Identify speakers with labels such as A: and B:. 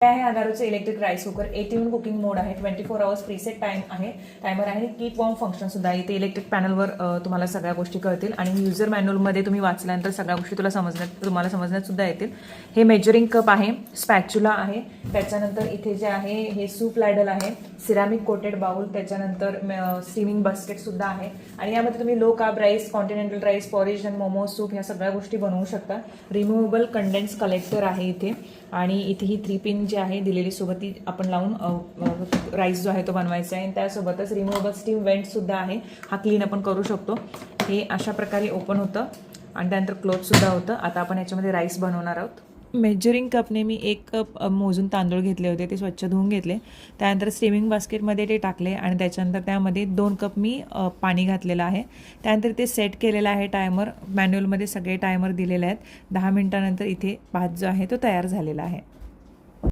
A: आहे अगारोचं electric rice cooker. 8 in cooking mode आहे. 24 hours प्रीसेट टाइम आहे. टायमर आहे आणि कीप वॉर्म फंक्शन सुद्धा आहे. इथे इलेक्ट्रिक पॅनलवर तुम्हाला सगळ्या गोष्टी कळतील आणि युजर मॅन्युअलमध्ये तुम्ही वाचल्यानंतर सगळ्या गोष्टी तुम्हाला समजण्यात सुद्धा येतील. हे मेजरिंग कप आहे, स्पॅच्युला आहे, त्याच्यानंतर इथे जे आहे हे सूप लॅडल आहे, सिरामिक कोटेड बाउल, त्याच्यानंतर स्टीमिंग बास्केट सुद्धा आहे आणि यामध्ये तुम्ही low carb rice, continental rice, porridge आणि मोमोज सूप ह्या सगळ्या गोष्टी बनवू शकता. रिमुव्हेबल कंडेन्स कलेक्टर आहे इथे आणि इथे ही 3 पिन जी आहे दिलेली सोबत ती आपण लावून राईस जो आहे तो बनवायचा आहे. त्यासोबतच रिमुव्हेबल स्टीम वेंट सुद्धा आहे, हा क्लीन आपण करू शकतो. हे अशा प्रकारे ओपन होतं आणि त्यानंतर क्लोज सुद्धा होतं. आता आपण याच्यामध्ये राईस बनवणार आहोत. मेजरिंग कपने मी 1 कप मोजून तांदूळ घेतले होते, ते स्वच्छ धुवून घेतले. त्यानंतर स्टीमिंग बास्केटमध्ये ते टाकले आणि त्याच्यानंतर त्यामध्ये 2 कप मी पाणी घातलेलं आहे. त्यानंतर ते सेट केलेलं आहे टायमर. मॅन्युअलमध्ये सगळे टायमर दिलेले आहेत. 10 मिनिटानंतर इथे भात जो आहे तो तयार झालेला आहे.